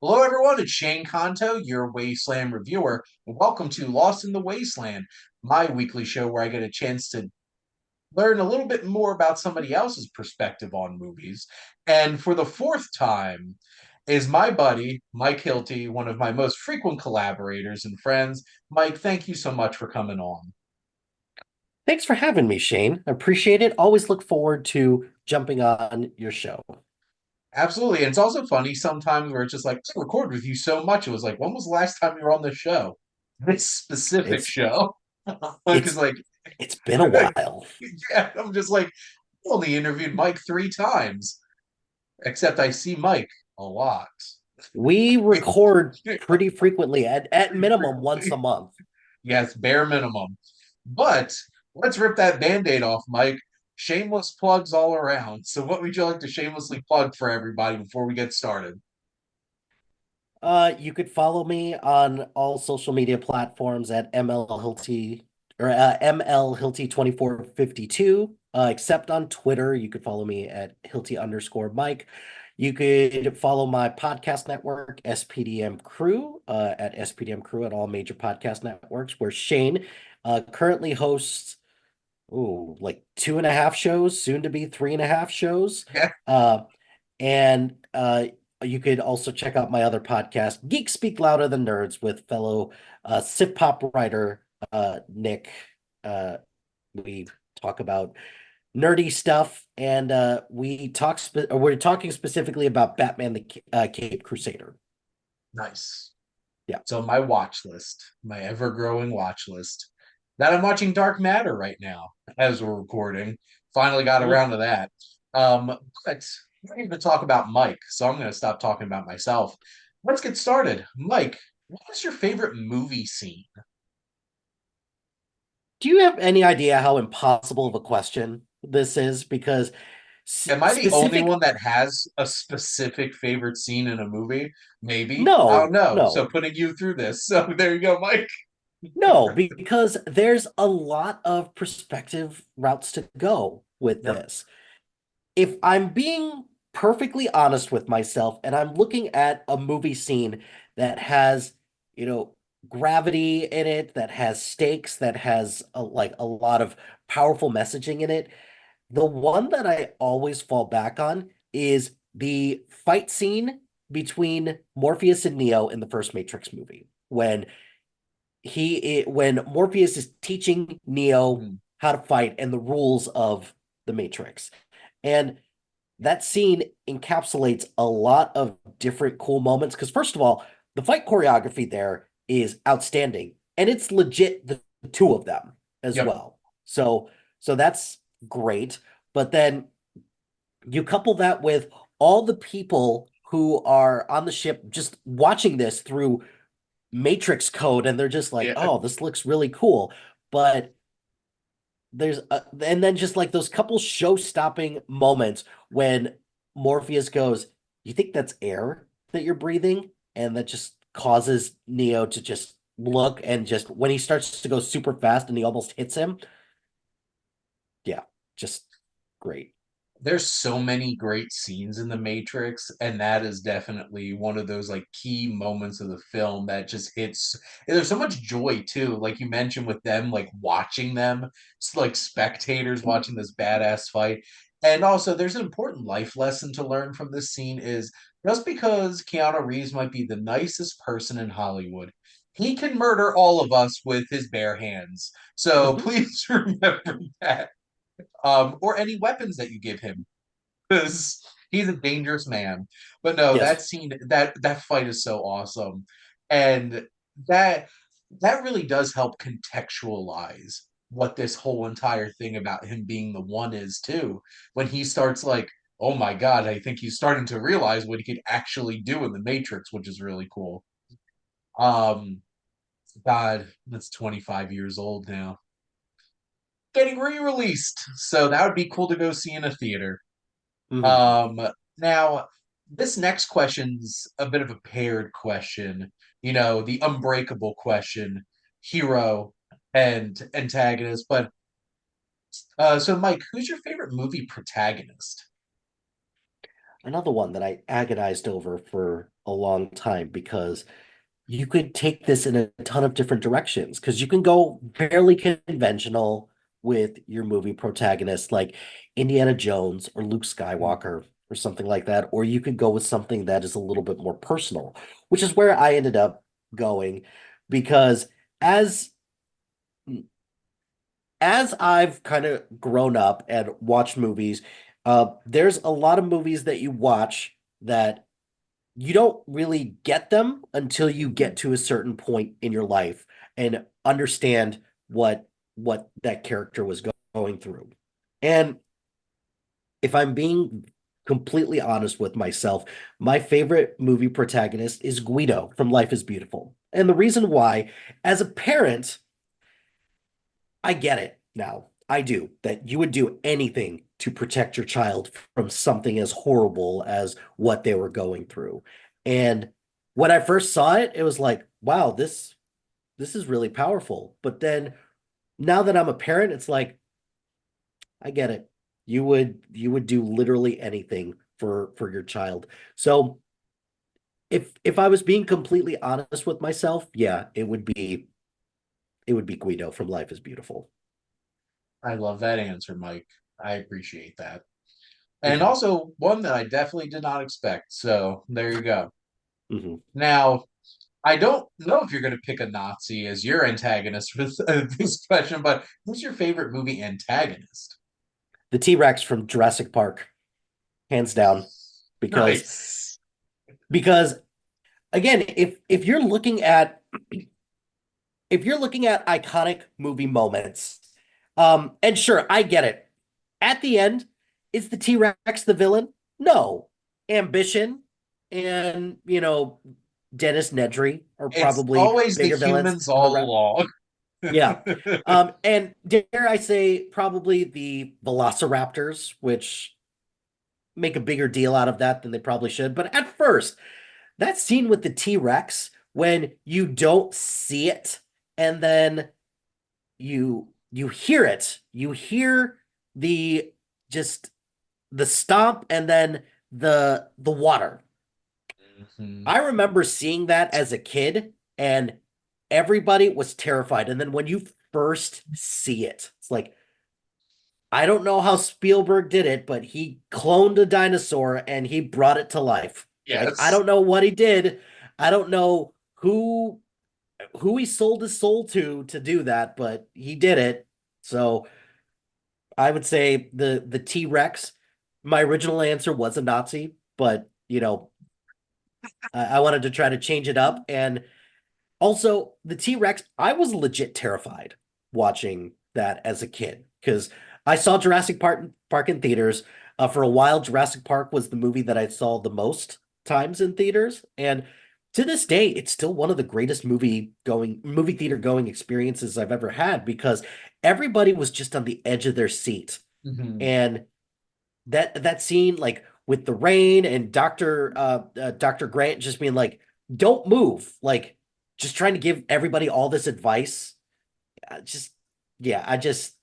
Hello, everyone. It's Shane Kanto, your Wasteland Reviewer, and welcome to Lost in the Wasteland, my weekly show where I get a chance to learn a little bit more about somebody else's perspective on movies. And for the fourth time is my buddy, Mike Hilty, one of my most frequent collaborators and friends. Mike, thank you so much for coming on. Thanks for having me, Shane. I appreciate it. Always look forward to jumping on your show. Absolutely. And it's also funny sometimes where it's just like, I record with you so much. It was like, when was the last time you were on the show? This specific It's show. Because, it's like, it's been a while. yeah, I'm just like, I only interviewed Mike three times, except I see Mike a lot. We record Pretty pretty frequently at minimum once a frequently. month. Yes, bare minimum. But let's rip that band-aid off, Mike. Shameless plugs all around. So what would you like to shamelessly plug for everybody before we get started? You could follow me on all social media platforms at ML Hilty or ML Hilty 2452. Except on Twitter, you could follow me at Hilty_Mike. You could follow my podcast network, SPDM Crew, at SPDM Crew at all major podcast networks, where Shane currently hosts like two and a half shows, soon to be three and a half shows. Yeah, Uh, and you could also check out my other podcast, Geeks Speak Louder Than Nerds, with fellow SiftPop writer Nick. Uh, we talk about nerdy stuff, and we're talking specifically about Batman the Cape Crusader. nice. Yeah. So my watch list, my ever-growing watch list, that I'm watching Dark Matter right now as we're recording. Finally got Mm. around to that. But we're going to talk about Mike, so I'm going to stop talking about myself. Let's get started. Mike, what is your favorite movie scene? Do you have any idea how impossible of a question this is? Because Am I the only specific, one that has a specific favorite scene in a movie? Maybe. I don't no, know. So no. putting you through this. So there you go, Mike. No, because there's a lot of perspective routes to go with Yep. this. If I'm being perfectly honest with myself and I'm looking at a movie scene that has, you know, gravity in it, that has stakes, that has like a lot of powerful messaging in it, the one that I always fall back on is the fight scene between Morpheus and Neo in the first Matrix movie when Morpheus is teaching Neo Mhm. how to fight and the rules of the Matrix. And that scene encapsulates a lot of different cool moments. Because first of all, the fight choreography there is outstanding, and it's legit the two of them as Yep. well. So that's great. But then you couple that with all the people who are on the ship just watching this through Matrix code, and they're just like, Yeah. "Oh, this looks really cool." But and then just like those couple show-stopping moments when Morpheus goes, "You think that's air that you're breathing?" And that just causes Neo to just look, and just when he starts to go super fast and he almost hits him, yeah, just great. There's so many great scenes in The Matrix, and that is definitely one of those like key moments of the film that just hits. And there's so much joy too, like you mentioned with them, like watching them, it's like spectators watching this badass fight. And also, there's an important life lesson to learn from this scene is just because Keanu Reeves might be the nicest person in Hollywood, he can murder all of us with his bare hands. So Mhm. please remember that or any weapons that you give him because he's a dangerous man. But no, Yes. that scene, that fight is so awesome, and that that really does help contextualize what this whole entire thing about him being the one is too. When he starts like, oh my god, I think he's starting to realize what he could actually do in the Matrix, which is really cool. Um, God, that's 25 years old now. Getting re-released, so that would be cool to go see in a theater. Mhm. Um, Now, this next question's a bit of a paired question. You know, the unbreakable question, hero and antagonist. But so, Mike, who's your favorite movie protagonist? another one that I agonized over for a long time because you could take this in a ton of different directions because you can go fairly conventional with your movie protagonist like Indiana Jones or Luke Mm. Skywalker or something like that, or you could go with something that is a little bit more personal, which is where I ended up going because as as I've kind of grown up and watched movies, there's a lot of movies that you watch that you don't really get them until you get Mhm. to a certain point in your life and understand what that character was going through. And if I'm being completely honest with myself, my favorite movie protagonist is Guido from Life is Beautiful. And the reason why, as a parent, I get it now. I do that you would do anything to protect your child from something as horrible as what they were going through. And when I first saw it, it was like, wow, this is really powerful. But then now that I'm a parent, it's like, I get it. You would do literally anything for your child. So if I was being completely honest with myself, yeah, it would be Guido from Life is Beautiful. I love that answer, Mike. I appreciate that. And Mhm, also one that I definitely did not expect. So there you go. mhm. Now, I don't know if you're going to pick a Nazi as your antagonist for this question, but who's your favorite movie antagonist? The T-Rex from Jurassic Park, hands down, because Nice. because again, if you're looking at iconic movie moments, and sure, I get it. At the end, is the T-Rex the villain? No. Ambition and, Dennis Nedry are It's probably always the bigger villains humans than the all rest. along. Yeah. And dare I say, probably the Velociraptors, which make a bigger deal out of that than they probably should. But at first, that scene with the T-Rex, when you don't see it, and then you hear it, you hear the just the stomp and then the water. Mhm. I remember seeing that as a kid, and everybody was terrified. And then when you first see it, it's like, I don't know how Spielberg did it, but he cloned a dinosaur and he brought it to life. Like, I Yes. don't know what he did. I don't know who he sold his soul to do that, but he did it. So I would say the T-Rex. My original answer was a Nazi, but I wanted to try to change it up. And also, the T-Rex, I was legit terrified watching that as a kid because I saw Jurassic Park in theaters. For a while, Jurassic Park was the movie that I saw the most times in theaters, and to this day, it's still one of the greatest movie theater going experiences I've ever had because everybody was just on the edge of their seat, Mhm. and that scene like with the rain and Dr. Grant just being like, don't move, like just trying to give everybody all this advice. Just yeah, I just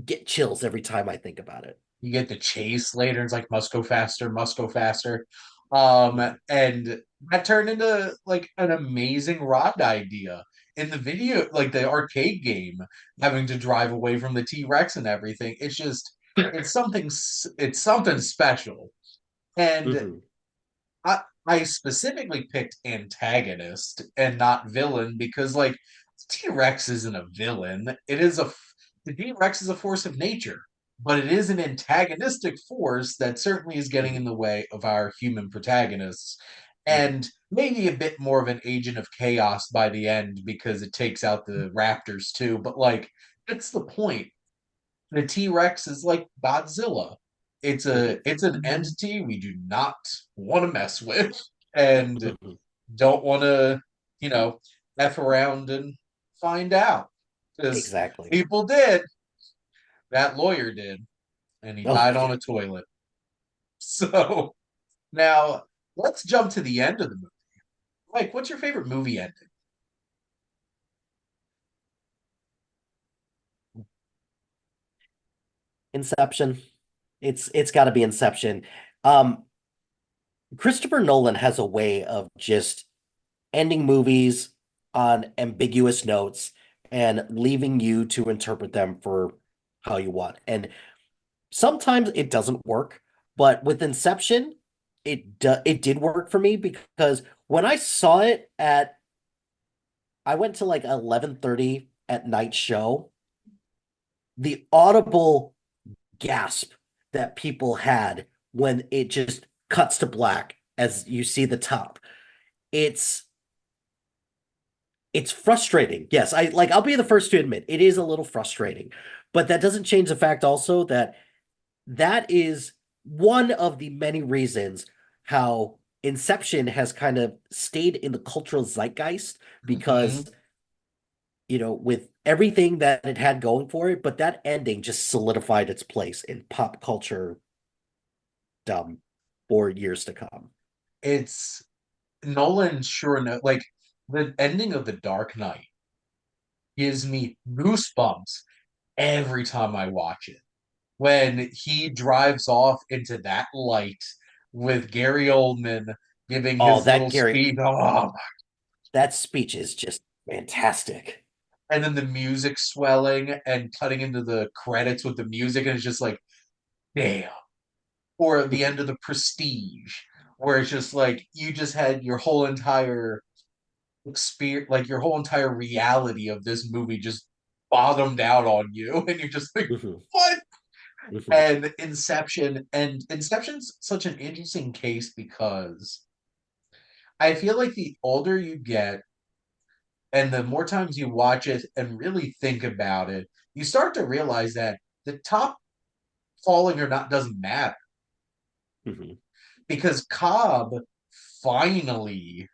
get chills every time I think about it. You get the chase later, and it's like must go faster, must go faster. And that turned into like an amazing ride idea in the video, like the arcade game, having to drive away from the T-Rex and everything. It's just it's something special. And Hmm. I specifically picked antagonist and not villain because like T-Rex isn't a villain. The T-Rex is a force of nature, but it is an antagonistic force that certainly is getting Hmm. in the way of our human protagonists. Hmm. And maybe a bit more of an agent of chaos by the end because it takes out the raptors too. But like that's the point. The T-Rex is like Godzilla. Hmm. It's an entity we do not want to mess with and Hmm. don't want to, you know, F around and find out. Because Exactly. people did. That lawyer did, and he Oh died on yeah. a toilet. So now let's jump to the end of the movie. Mike, what's your favorite movie ending? Inception. It's got to be Inception. Um, Christopher Nolan has a way of just ending movies on ambiguous notes and leaving you to interpret them for how you want. And sometimes it doesn't work, but with Inception, it did work for me because when I saw it at I went to like 11:30 at night show, the audible gasp that people had when it just cuts to black as you see the top. It's it's frustrating. Yes, I'll be the first to admit it is a little frustrating, but that doesn't change the fact also that that is one of the many reasons how Inception has kind of stayed in the cultural zeitgeist Hmm. because, with everything that it had going for it, but that ending just solidified its place in pop culture dumb for years to come. It's Nolan sure enough, like the ending of The Dark Knight gives me goosebumps every time I watch it. When he drives off into that light with Gary Oldman giving Oh, his little speech, oh, that speech is just fantastic. and then the music swelling and cutting into the credits with the music, and it's just like, damn. Or the end of The Prestige, where it's just like you just had your whole entire experience, like your whole entire reality of this movie just bottomed out on you, and you're just like, Mhm, what? mhm. And Inception's such an interesting case because I feel like the older you get and the more times you watch it and really think about it, you start to realize that the top falling or not doesn't matter Mhm, because Cobb finally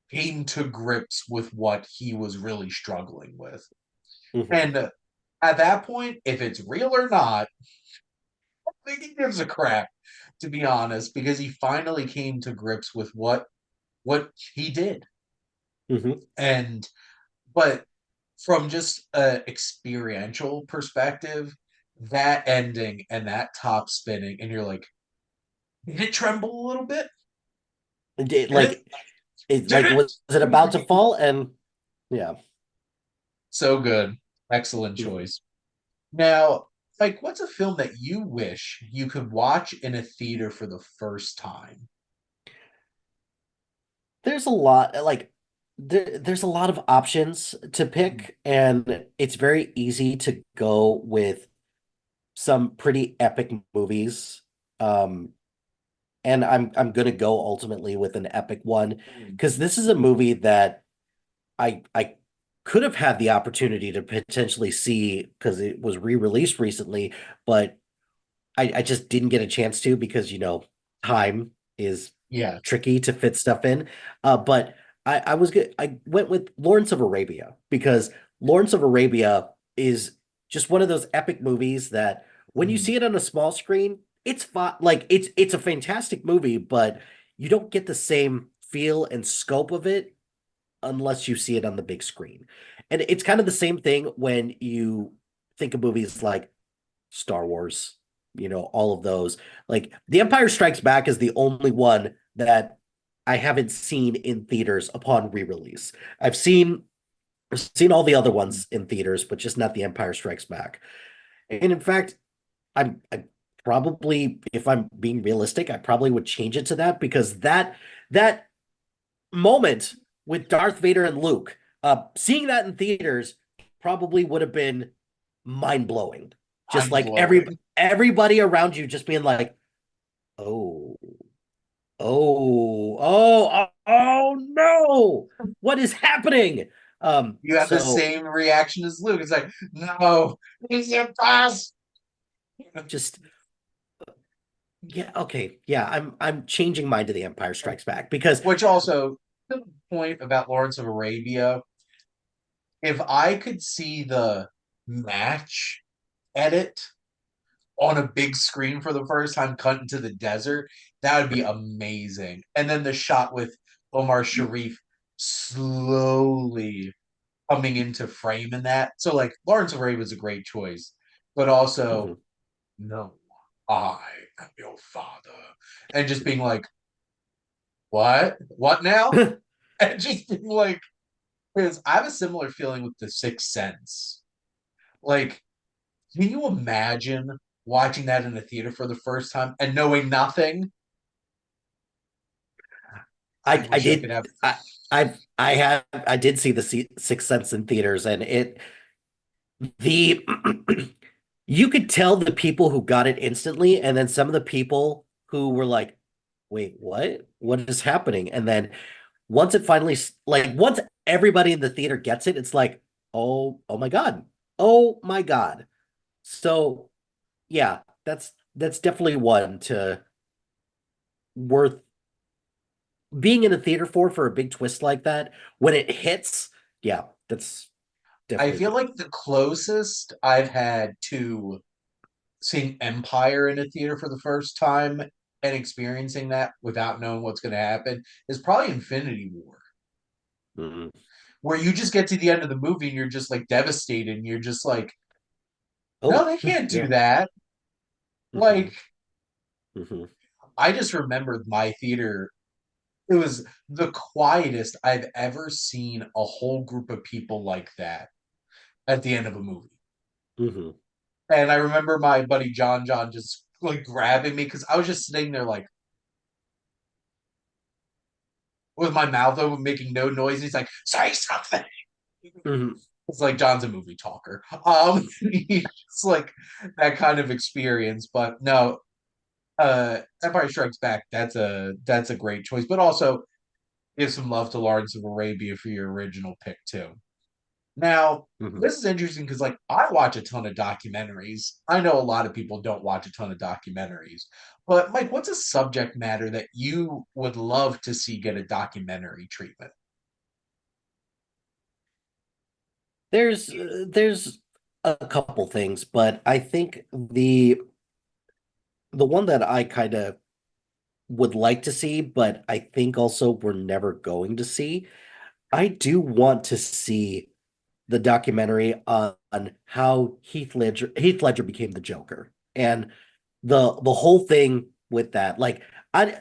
came to grips with what he was really struggling with. mhm. And at that point, if it's real or not, I think he gives a crap, to be honest, because he finally came to grips with what he did. Mhm. And but from just a experiential perspective, that ending and that top spinning, and you're like, did it tremble a little bit? Did it? Did Was it about to it? fall? And yeah. So good. Excellent Mhm. choice. Now, like, what's a film that you wish you could watch in a theater for the first time? There's a lot there's a lot of options to pick, and it's very easy to go with some pretty epic movies. Um, and I'm gonna go ultimately with an epic one because this is a movie that I could have had the opportunity to potentially see because it was re-released recently, but I just didn't get a chance to because time is Yes. tricky to fit stuff in. But I was good. I went with Lawrence of Arabia because Lawrence of Arabia is just one of those epic movies that when you Mm. see it on a small screen, it's fun. Like it's a fantastic movie, but you don't get the same feel and scope of it unless you see it on the big screen. And it's kind of the same thing when you think of movies like Star Wars, all of those. Like The Empire Strikes Back is the only one that I haven't seen in theaters upon re-release. I've seen all the other ones in theaters, but just not The Empire Strikes Back. And in fact, I probably, if I'm being realistic, I probably would change it to that because that moment with Darth Vader and Luke, seeing that in theaters probably would have been mind blowing. Just Mind like blowing. everybody around you just being like, "Oh, oh no, what is happening?" You have the So same reaction as Luke. It's like, no, it's impossible. just yeah, okay, yeah, I'm changing mine to The Empire Strikes Back because Which also, to the point about Lawrence of Arabia, if I could see the match edit on a big screen for the first time cut into the desert, that would be amazing. And then the shot with Omar Sharif slowly coming into frame in that. So like Lawrence of Arabia was a great choice, but also Mhm. no. I am your father. And just being like, what? What now? And just being like, because I have a similar feeling with The Sixth Sense. Like, can you imagine watching that in the theater for the first time and knowing nothing? I I wish I could did have. I did see the Sixth Sense in theaters, and the you could tell the people who got it instantly, and then some of the people who were like, "Wait, what? What is happening?" And then once it finally like once everybody in the theater gets it, it's like, oh my God. Oh my God. So yeah, that's definitely one to worth being in a theater for a big twist like that. When it hits, yeah, that's I definitely feel good. like the closest I've had to seeing Empire in a theater for the first time and experiencing that without knowing what's going to happen is probably Infinity War, Mhm. where you just get to the end of the movie and you're just like devastated and you're just like, no, Oh, they can't do yeah. that. Hmm. Like, Hmm. I just remembered my theater. It was the quietest I've ever seen a whole group of people like that at the end of a movie. Hmm. And I remember my buddy John just like grabbing me because I was just sitting there like with my mouth open, making no noise. He's like, say something. Hmm. It's like John's a movie talker. It's like that kind of experience. But no, Empire Strikes Back, that's a great choice. But also give some love to Lawrence of Arabia for your original pick too. Now, Hmm. this is interesting because like I watch a ton of documentaries. I know a lot of people don't watch a ton of documentaries. But Mike, what's a subject matter that you would love to see get a documentary treatment? There's a couple things, but I think the one that I kind of would like to see, but I think also we're never going to see. I do want to see the documentary on how Heath Ledger became the Joker and the whole thing with that. Like I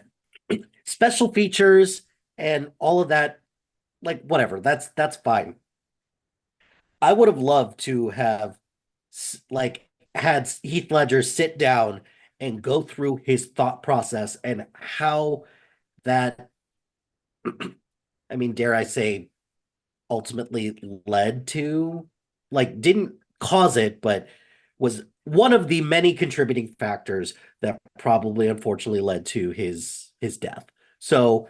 special features and all of that, like whatever, that's fine. I would have loved to have like had Heath Ledger sit down and go through his thought process and how that, I mean, dare I say, ultimately led to, like, didn't cause it, but was one of the many contributing factors that probably unfortunately led to his death. So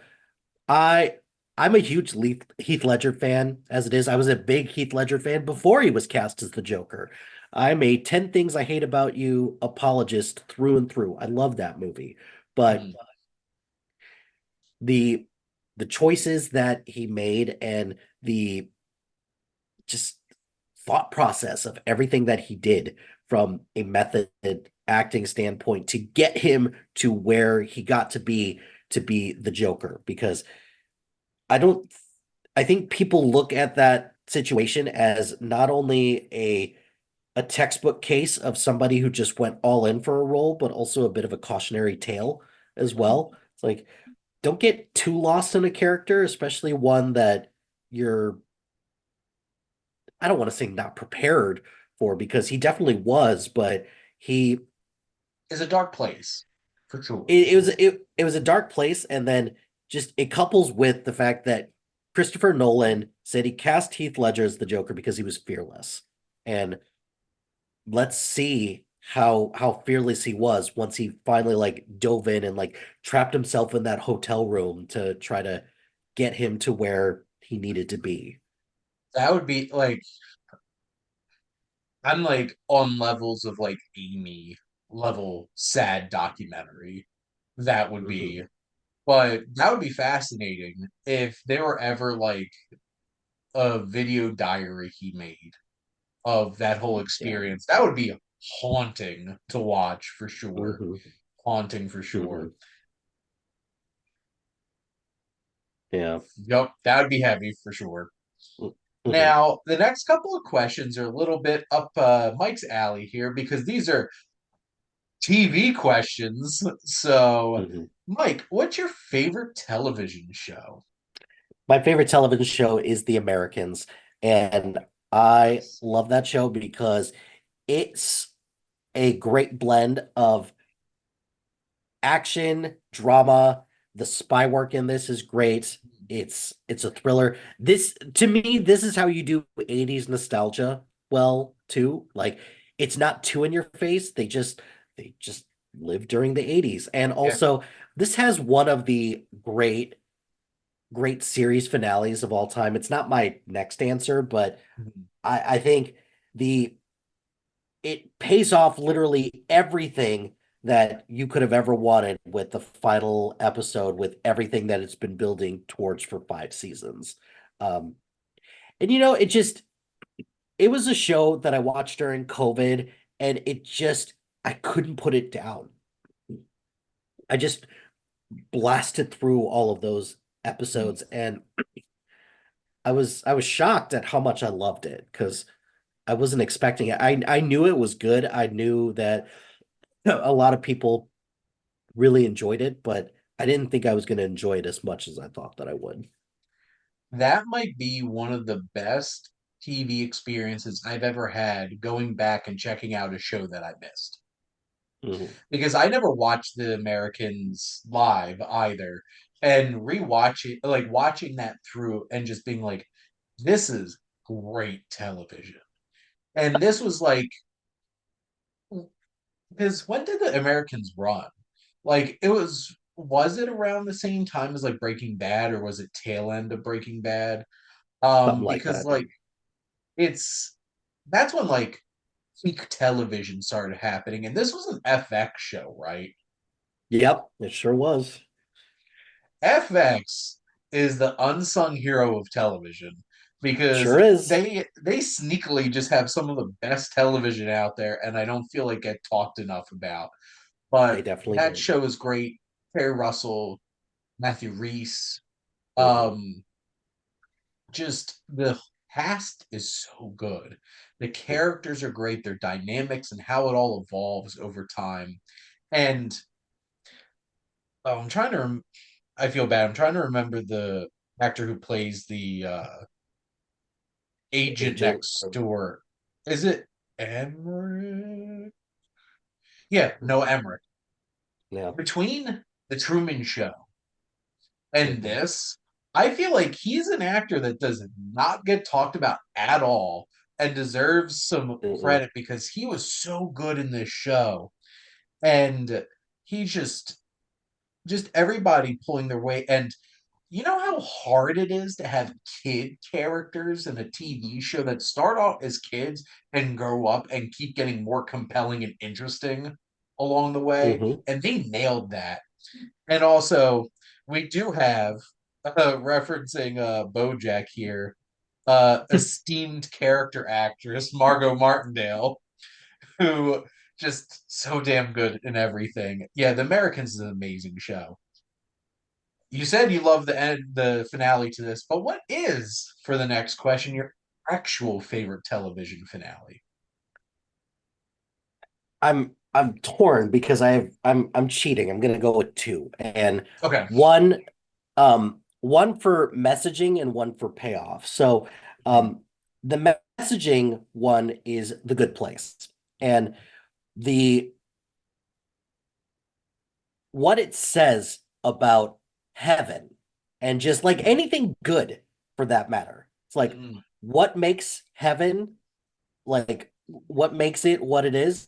I I'm a huge Heath Ledger fan as it is. I was a big Heath Ledger fan before he was cast as the Joker. I'm a 10 Things I Hate About You apologist through and through. I love that movie. But Mm. the the choices that he made and the just thought process of everything that he did from a method acting standpoint to get him to where he got to be the Joker because I don't I think people look at that situation as not only a textbook case of somebody who just went all in for a role, but also a bit of a cautionary tale as well. It's like don't get too lost in a character, especially one that you're I don't want to say not prepared for because he definitely was, but he Is a dark place, for sure. it was a dark place, and then just it couples with the fact that Christopher Nolan said he cast Heath Ledger as the Joker because he was fearless. And let's see how fearless he was once he finally like dove in and like trapped himself in that hotel room to try to get him to where he needed to be. That would be like I'm like on levels of like Amy level sad documentary. That would Hmm. be, but that would be fascinating if there were ever like a video diary he made of that whole Yeah. experience. That would be haunting to watch for sure. Hmm. Haunting for Hmm. sure. Yeah. Yep, that would be heavy for sure. Hmm. Now, the next couple of questions are a little bit up Mike's alley here because these are TV questions. So, Mhm. Mike, what's your favorite television show? My favorite television show is The Americans, and I love that show because it's a great blend of action, drama. The spy work in this is great. It's a thriller. This to me, this is how you do 80s nostalgia well, too. Like it's not too in your face. They just lived during the 80s. And Yeah. also, this has one of the great series finales of all time. It's not my next answer, but Mhm. I think the it pays off literally everything that you could have ever wanted with the final episode, with everything that it's been building towards for 5 seasons. Um, and it was a show that I watched during COVID, and I couldn't put it down. I just blasted through all of those Mhm. episodes, and I was shocked at how much I loved it because I wasn't expecting it. I knew it was good. I knew that a lot of people really enjoyed it, but I didn't think I was going to enjoy it as much as I thought that I would. That might be one of the best TV experiences I've ever had going back and checking out a show that I missed. Mhm. Because I never watched The Americans live either. And rewatching, like watching that through and just being like, this is great television. And this was like, because when did The Americans run? Like, was it around the same time as like Breaking Bad, or was it tail end of Breaking Bad? Something like Because that. like it's that's when like peak television started happening, and this was an FX show, right? Yep, it sure was. FX is the unsung hero of television because Sure is. they sneakily just have some of the best television out there, and I don't feel like get talked enough about. They But definitely that don't. show is great. Terry Russell, Matthew Reese, Mhm. um, just the cast is so good. The characters are great, their dynamics and how it all evolves over time. And oh, I feel bad. I'm trying to remember the actor who plays the agent Agent. next door. Is it Emmerich? Yeah, no, Emmerich. Yeah. Between the Truman Show and Mhm. this, I feel like he's an actor that does not get talked about at all and deserves some Mhm. credit because he was so good in this show. And he just everybody pulling their weight. And you know how hard it is to have kid characters in a TV show that start off as kids and grow up and keep getting more compelling and interesting along the way? Mhm. And they nailed that. And also, we do have, referencing BoJack here, esteemed character actress Margot Martindale, who just so damn good in everything. Yeah, The Americans is an amazing show. You said you love the finale to this, but what is, for the next question, your actual favorite television finale? I'm torn because I'm cheating. I'm gonna go with two. And Okay. one one for messaging and one for payoff. So Mhm. the messaging one is The Good Place. And the what it says about heaven and just like anything good for that matter. It's like Mhm. what makes heaven like what makes it what it is,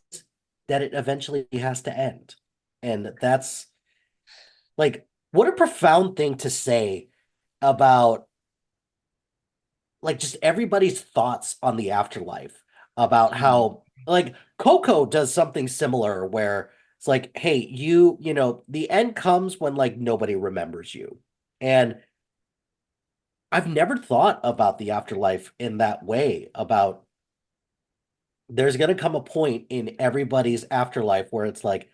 that it eventually has to end. And that's like what a profound thing to say about like just everybody's thoughts on the afterlife, about Mhm. how like Coco does something similar where it's like, hey, the end comes when like nobody remembers you. And I've never thought about the afterlife in that way, about there's going to come a point in everybody's afterlife where it's like,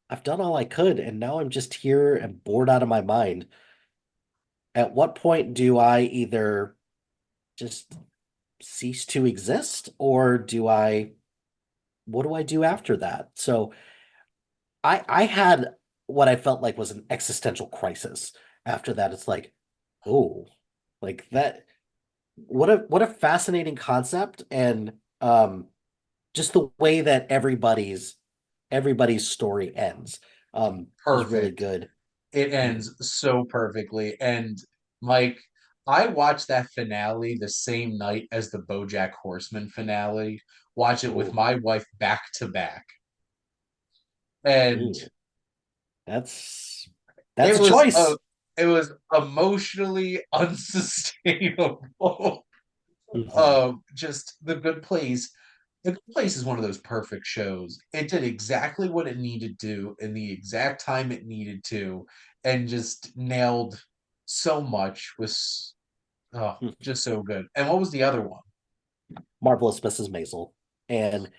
I've done all I could, and now I'm just here and bored out of my mind. At what point do I either just cease to exist, or what do I do after that? So I had what I felt like was an existential crisis after that. It's like, oh, like that. What a fascinating concept, and just the way that everybody's story ends was really Perfect. good. It Mhm. ends so perfectly. And Mike, I watched that finale the same night as the BoJack Horseman finale. Watch it with Ooh, my wife back to back. And ooh, that's it that's a was choice. it was emotionally unsustainable. Mhm. Just The Good Place. The Good Place is one of those perfect shows. It did exactly what it needed to in the exact time it needed to, and just nailed so much. Was just so good. And what was the other one? Marvelous Mrs. Maisel. And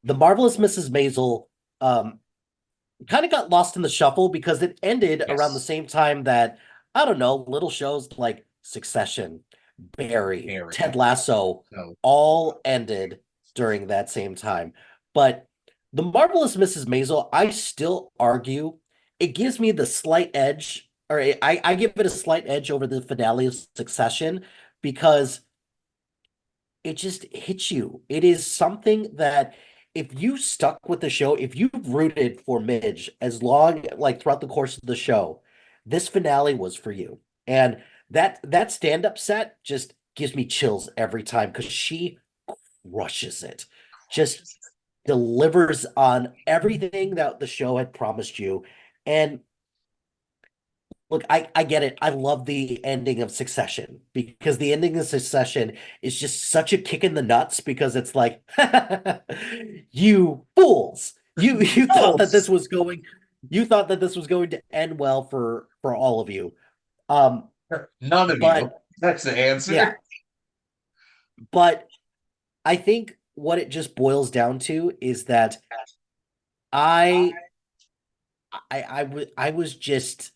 the Marvelous Mrs. Maisel um, kind of got lost in the shuffle because it ended around the Yes, same time that, I don't know, little shows like Succession, Barry, Ted Barry. Lasso So all ended during that same time. But The Marvelous Mrs. Maisel, I still argue it gives me the slight edge, or I give it a slight edge over the finale of Succession because it just hits you. It is something that if you stuck with the show, if you've rooted for Midge as long like throughout the course of the show, this finale was for you. And that stand-up set just gives me chills every time because she crushes it. Just delivers on everything that the show had promised you. And look, I get it. I love the ending of Succession because the ending of Succession is just such a kick in the nuts because it's like, you fools. You thought that this False. was going you thought that this was going to end well for all of you. Um, None of you. but That's the yeah, answer. but I think what it just boils down to is that I I was just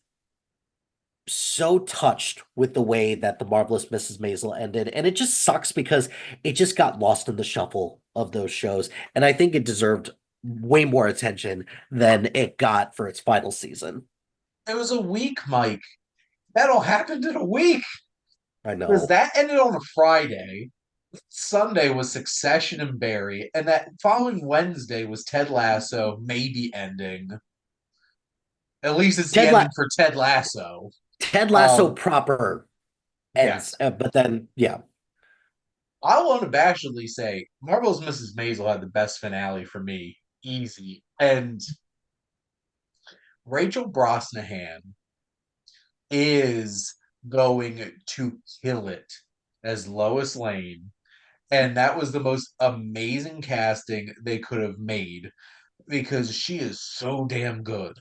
so touched with the way that the Marvelous Mrs. Maisel ended, and it just sucks because it just got lost in the shuffle of those shows, and I think it deserved way more attention than it got for its final season. It was a week, Mike. That all happened in a week. I Because know. that ended on a Friday. Sunday was Succession and Barry, and that following Wednesday was Ted Lasso, maybe ending. At least it's the Ted La ending for Ted Lasso. Ted Lasso Um, proper ends, yes. but then yeah, I'll unabashedly say Marvel's Mrs. Maisel had the best finale for me. Easy. And Rachel Brosnahan is going to kill it as Lois Lane. And that was the most amazing casting they could have made because she is so damn good.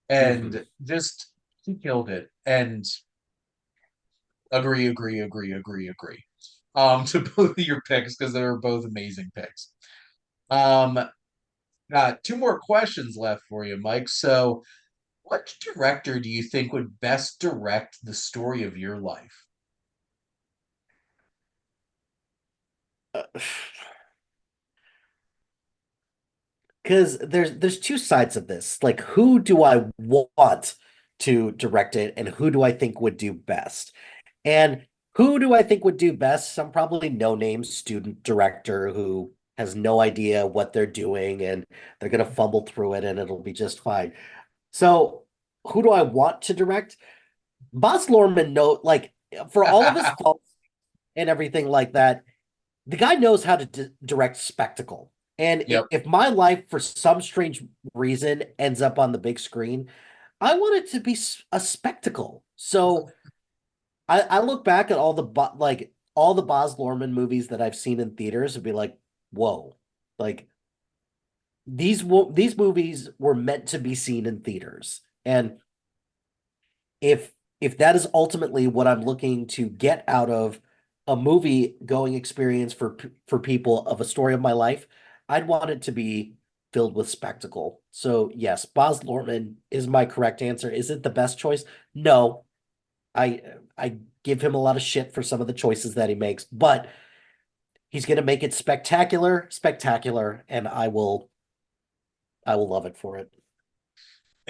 hmm And just she killed it. And agree. To both of your picks because they were both amazing picks. Um, got two more questions left for you, Mike. So, what director do you think would best direct the story of your life? because there's two sides of this. Like, who do I want to direct it, and who do I think would do best? And who do I think would do best? Some probably no-name student director who has no idea what they're doing and they're gonna fumble through it and it'll be just fine. So, who do I want to direct? Baz Luhrmann, no, like for all of his faults and everything like that, the guy knows how to direct spectacle. And Yep. if my life, for some strange reason, ends up on the big screen, I want it to be a spectacle. So I look back at all the Baz Luhrmann movies that I've seen in theaters and be like, whoa, like these movies were meant to be seen in theaters. And if if that is ultimately what I'm looking to get out of a movie going experience for people of a story of my life, I'd want it to be filled with spectacle. So yes, Baz Luhrmann is my correct answer. Is it the best choice? No. I I give him a lot of shit for some of the choices that he makes, but he's going to make it spectacular, spectacular, and I will love it for it.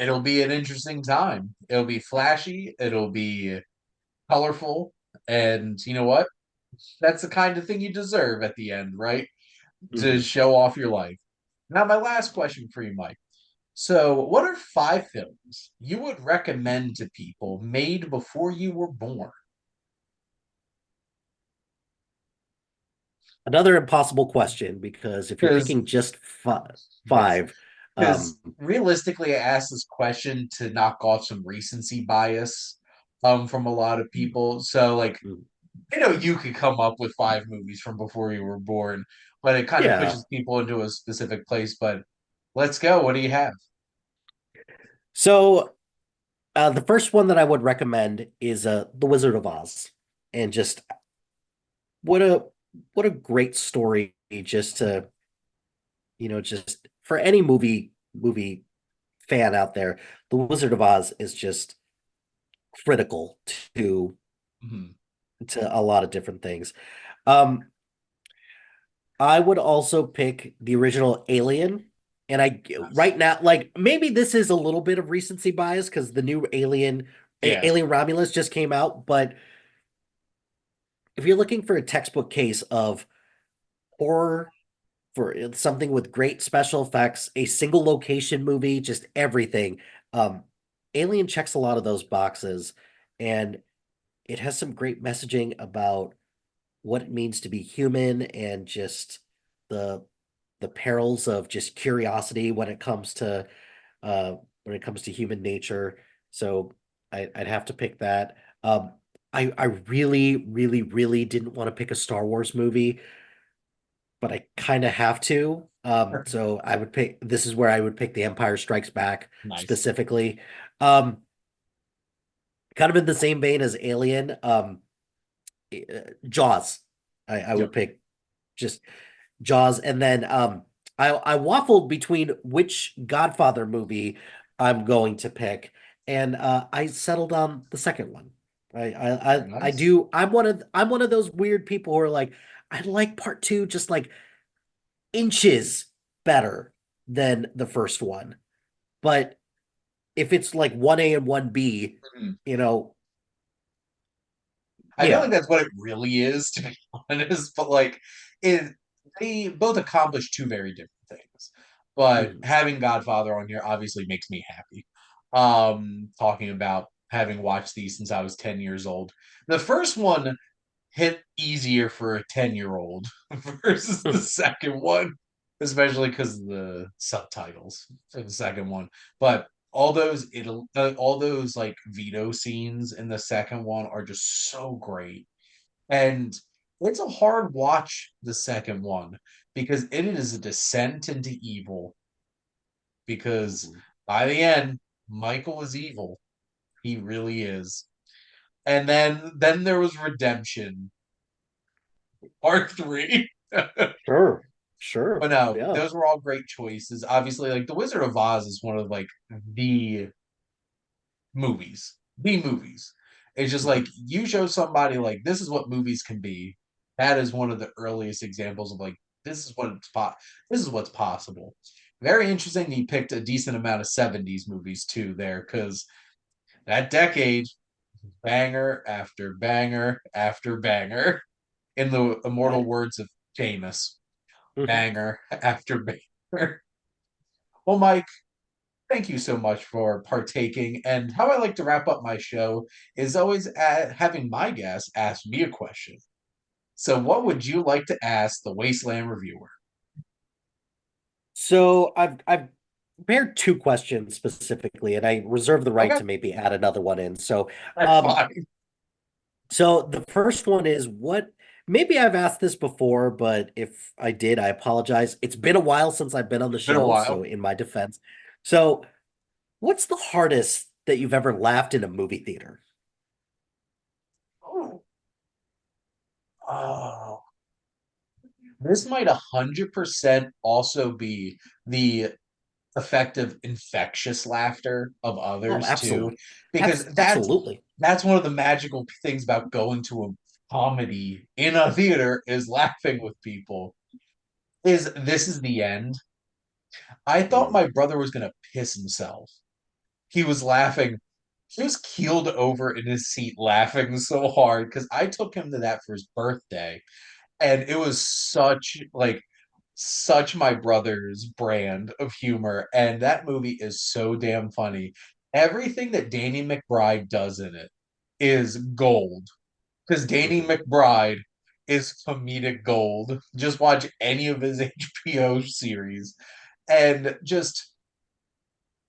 it'll be an interesting time. It'll be flashy, it'll be colorful, and you know what? That's the kind of thing you deserve at the end, right? To Mhm. show off your life. Now, my last question for you, Mike. So, what are five films you would recommend to people made before you were born? Another impossible question because if you're Because picking just yes, five, because um, realistically, I asked this question to knock off some recency bias from a lot of people. So, like, mm, I know you could come up with five movies from before you were born, but it kind of yeah. pushes people into a specific place. But let's go. What do you have? So the first one that I would recommend is The Wizard of Oz, and just what a what a great story just to just for any movie fan out there. The Wizard of Oz is just critical to Mhm. to a lot of different things. Um, I would also pick the original Alien. And I Yes. right now, like maybe this is a little bit of recency bias because the new Yeah. Alien Romulus just came out. But if you're looking for a textbook case of horror for something with great special effects, a single location movie, just everything, um, Alien checks a lot of those boxes, and it has some great messaging about what it means to be human and just the the perils of just curiosity uh when it comes to human nature. So I'd have to pick that. I really, really, really didn't want to pick a Star Wars movie, but I kind of have to. So I would pick. This is where I would pick The Empire Strikes Back Nice. specifically. Um, Kind of in the same vein as Alien. Jaws. I would Yep. pick just Jaws, and then I waffled between which Godfather movie I'm going to pick, and I settled on the second one. I Nice. do. I'm one of those weird people who are like, I like part two just like inches better than the first one, but if it's like 1A and 1B, Mhm. you know, I feel like yeah. that's what it really is, to be honest. But like, it they both accomplish two very different things. But Mhm. having Godfather on here obviously makes me happy. Talking about having watched these since I was 10 years old. The first one hit easier for a 10-year-old versus the second one, especially because of the subtitles for the second one. But all those like veto scenes in the second one are just so great. And it's a hard watch, the second one, because it is a descent into evil. Because Mhm. by the end, Michael is evil. He really is. And then there was redemption, part three. Sure, But sure, no, yeah. those were all great choices. Obviously, like The Wizard of Oz is one of like the movies. The movies. It's just like Mhm. you show somebody like this is what movies can be. That is one of the earliest examples of like this is what this is what's possible. Very interesting. He picked a decent amount of 70s movies too there because that decade, banger after banger after banger. In the immortal I, words of Jameis, mhm. banger after banger. Well, Mike, thank you so much for partaking. And how I like to wrap up my show is always having my guests ask me a question. So, what would you like to ask the Wasteland Reviewer? So I've prepared two questions specifically, and I reserve the right Okay, to maybe add another one in. So, that's um, fine. so the first one is what maybe I've asked this before, but if I did, I apologize. It's been a while since I've been on the Been a show, while. so in my defense. So, what's the hardest that you've ever laughed in a movie theater? Oh, oh, this might 100% also be the effective infectious laughter of Oh, others too, absolutely. because Absolutely. that's one of the magical things about going to a comedy in a theater is laughing with people. Is this is the end? I thought Mhm. my brother was gonna piss himself he was laughing. He was keeled over in his seat laughing so hard because I took him to that for his birthday, and it was such my brother's brand of humor, and that movie is so damn funny. Everything that Danny McBride does in it is gold because Danny Mhm. McBride is comedic gold. Just watch any of his HBO series, and just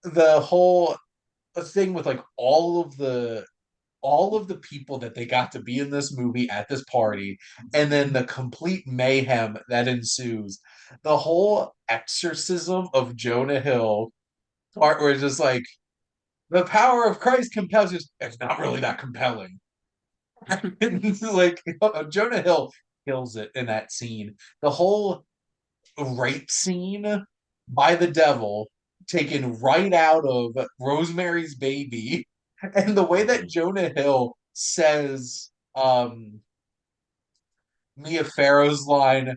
the whole thing with like all of the people that they got to be in this movie at this party, and then the complete mayhem that ensues. The whole exorcism of Jonah Hill part where it's just like the power of Christ compels you. It's not really that compelling. It's like Jonah Hill kills it in that scene. The whole rape scene by the devil taken right out of Rosemary's Baby, and the way that Mhm. Jonah Hill says Mia Farrow's line,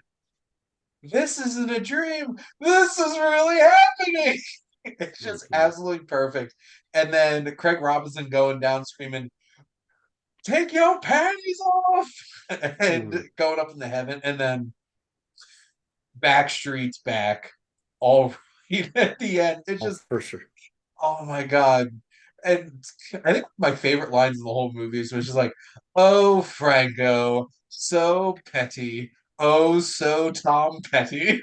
"This isn't a dream. This is really happening." It's just Mhm. absolutely perfect. And then Craig Robinson going down screaming, "Take your panties off!" and Mhm. going up into heaven, and then Backstreet's back all right at the end. It's Oh, just, for sure. oh my God. And I think my favorite lines in the whole movie is just like, "Oh, Franco, so petty. Oh, so Tom Petty."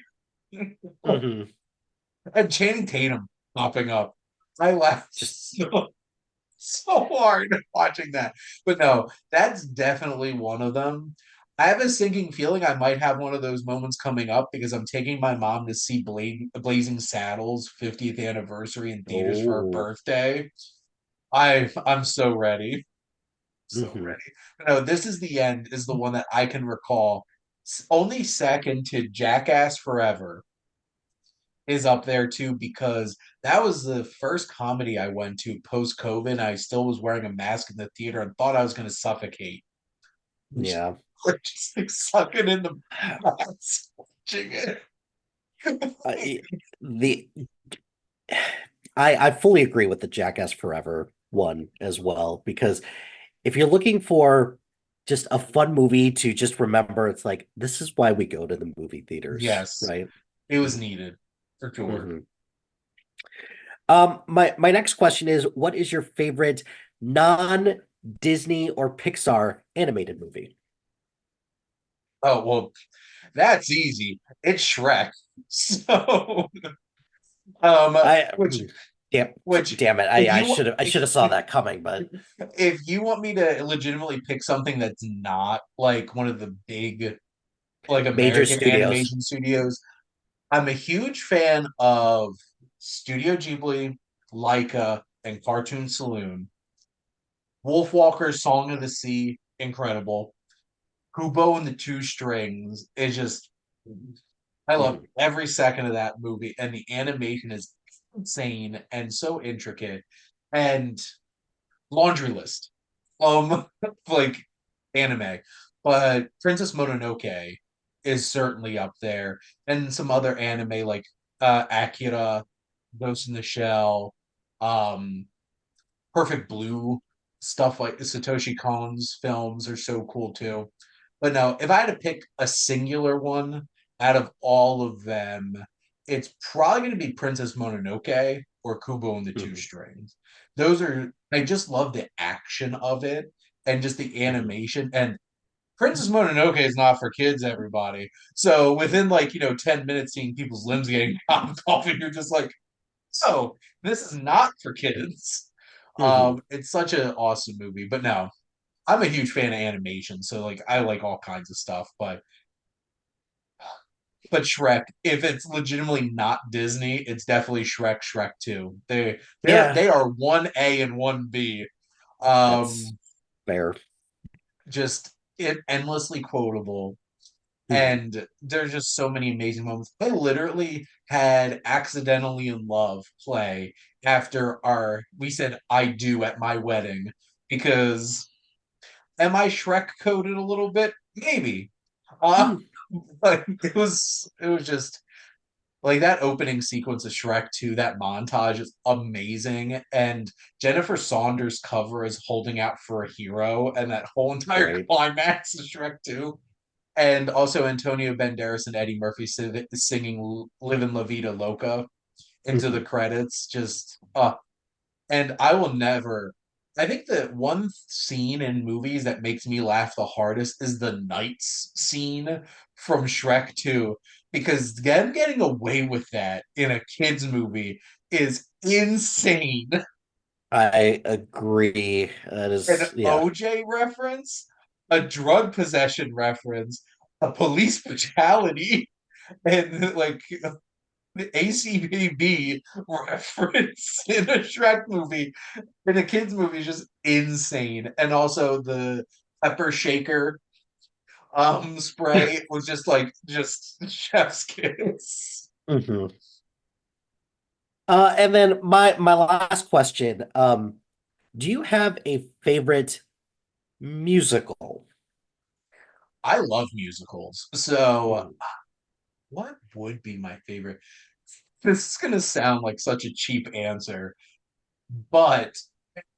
Mhm. And Channing Tatum popping up. I laughed Just so hard watching that. But no, that's definitely one of them. I have a sinking feeling I might have one of those moments coming up because I'm taking my mom to see Blazing Saddles 50th anniversary in theaters for her oh. birthday. I'm so ready. So Mhm. ready. No, This Is the End is the one that I can recall. Only second to Jackass Forever is up there too because that was the first comedy I went to post COVID. I still was wearing a mask in the theater and thought I was going to suffocate. Yeah. Just like sucking in the mask, watching it. I, the I fully agree with the Jackass Forever one as well because if you're looking for just a fun movie to just remember, it's like this is why we go to the movie theaters, Yes, right? it was needed for sure. Mhm. My next question is, what is your favorite non-Disney or Pixar animated movie? Oh, well, that's easy. It's Shrek. So, um, I which, damn which, damn it, if I you should have I should have saw that coming, but if you want me to legitimately pick something that's not like one of the big like major American studios. animation studios, I'm a huge fan of Studio Ghibli, Laika, and Cartoon Saloon. Wolfwalker's Song of the Sea, incredible. Kubo and the Two Strings is just, I love Mhm. every second of that movie, and the animation is insane and so intricate. And Laundry List, um, like anime, but Princess Mononoke is certainly up there, and some other anime like Akira, Ghost in the Shell, um, Perfect Blue, stuff like Satoshi Kon's films are so cool too. But no, if I had to pick a singular one out of all of them, it's probably going to be Princess Mononoke or Kubo and the Two Mhm. Strings. Those are, I just love the action of it and just the Mhm. animation. And Princess Mononoke is not for kids, everybody. So within like, 10 minutes seeing people's limbs getting chopped off, and you're just like, so this is not for kids. Mhm. It's such an awesome movie. But no, I'm a huge fan of animation, so like I like all kinds of stuff. But Shrek, if it's legitimately not Disney, it's definitely Shrek, Shrek 2. They Yeah, are one A and one B. that's Um, fair. just endlessly quotable. Mhm. And there's just so many amazing moments. I literally had Accidentally in Love play after we said I do at my wedding because am I Shrek coded a little bit? Maybe. Uh, Hmm. but it was just Like that opening sequence of Shrek 2, that montage is amazing. And Jennifer Saunders' cover is holding out for a hero, and that whole entire Great. climax of Shrek 2. And also Antonio Banderas and Eddie Murphy singing Livin' La Vida Loca into the Mhm. credits. Just and I will never. I think the one scene in movies that makes me laugh the hardest is the Knights scene from Shrek 2, because them getting away with that in a kids movie is insane. I agree. That An is, yeah. OJ reference, a drug possession reference, a police brutality, and like the ACBB reference in a Shrek movie, in a kids movie, is just insane. And also the pepper shaker spray was just chef's kiss. Mhm. And then my last question, do you have a favorite musical? I love musicals. So Mhm. what would be my favorite? This is gonna sound like such a cheap answer, but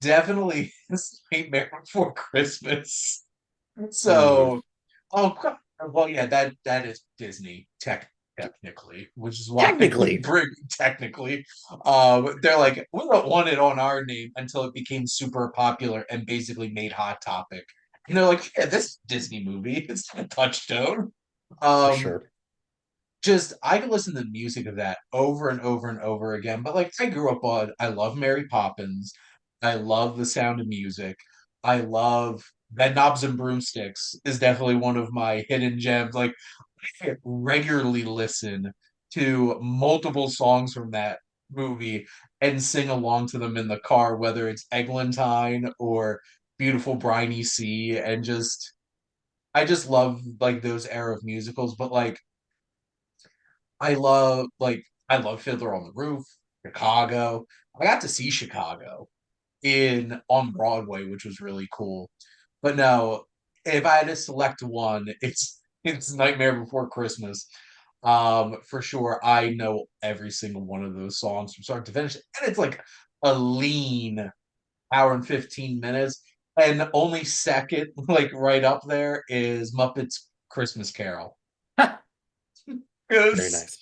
definitely is Nightmare Before Christmas. Mhm. So, oh, well, yeah, that is Disney technically, which is why we Technically, bring technically. They're like, we don't want it on our name until it became super popular and basically made Hot Topic. And they're like, yeah, this Disney movie, it's a touchstone. for Um, sure. just I could listen to the music of that over and over and over again. But like I grew up on, I love Mary Poppins. I love The Sound of Music. I love Bed Knobs and Broomsticks is definitely one of my hidden gems. Like I regularly listen to multiple songs from that movie and sing along to them in the car, whether it's Eglantine or Beautiful Briny Sea, and just I just love like those era of musicals. But I love Fiddler on the Roof, Chicago. I got to see Chicago in on Broadway, which was really cool. But no, if I had to select one, it's Nightmare Before Christmas. For sure, I know every single one of those songs from start to finish, and it's like a lean hour and 15 minutes. And only second, like right up there, is Muppets Christmas Carol. Very Because nice.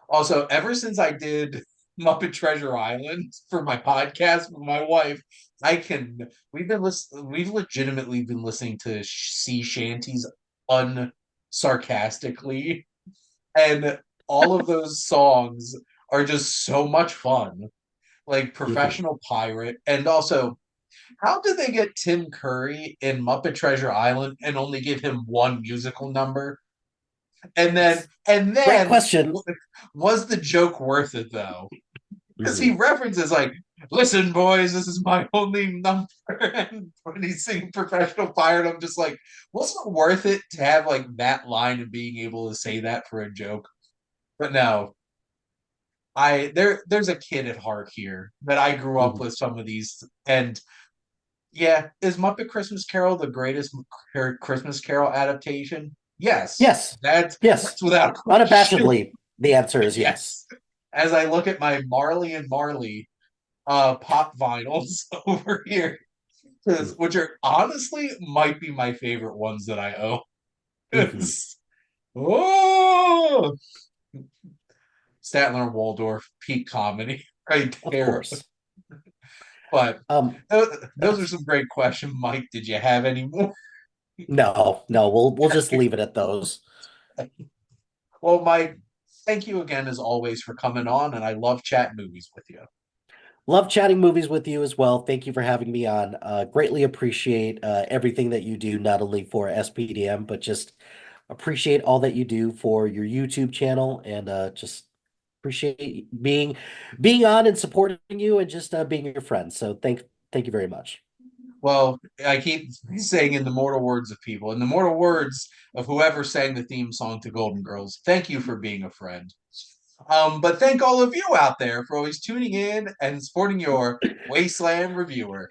also, ever since I did Muppet Treasure Island for my podcast with my wife, we've legitimately been listening to sea shanties unsarcastically, and all of those songs are just so much fun. Like Mhm. Professional Pirate, and also how did they get Tim Curry in Muppet Treasure Island and only give him one musical number? And then It's and great then question. was the joke worth it though? Because he Mhm. references like, "Listen, boys, this is my only number." And when he's singing "Professional Pirate," I'm just like, wasn't it worth it to have like that line and being able to say that for a joke? But no, there's a kid at heart here that I grew up Mhm. with some of these, and yeah, is Muppet Christmas Carol the greatest Christmas Carol adaptation? Yes, Yes. that's Yes. without question. Unabashedly, the answer is yes. Yes. As I look at my Marley and Marley pop vinyls over here, Mm. which are honestly might be my favorite ones that I own. Mhm. Oh, Statler and Waldorf peak comedy right Of there. course. But Um, those are some great questions, Mike. Did you have any more? no, no, we'll just leave it at those. Well, Mike, thank you again as always for coming on, and I love chatting movies with you. Love chatting movies with you as well. Thank you for having me on. Greatly appreciate everything that you do, not only for SPDM, but just appreciate all that you do for your YouTube channel, and just appreciate being on and supporting you, and just being your friend. So thank you very much. Well, I keep saying in the mortal words of people, in the mortal words of whoever sang the theme song to Golden Girls, thank you for being a friend. But thank all of you out there for always tuning in and supporting your Wasteland Reviewer.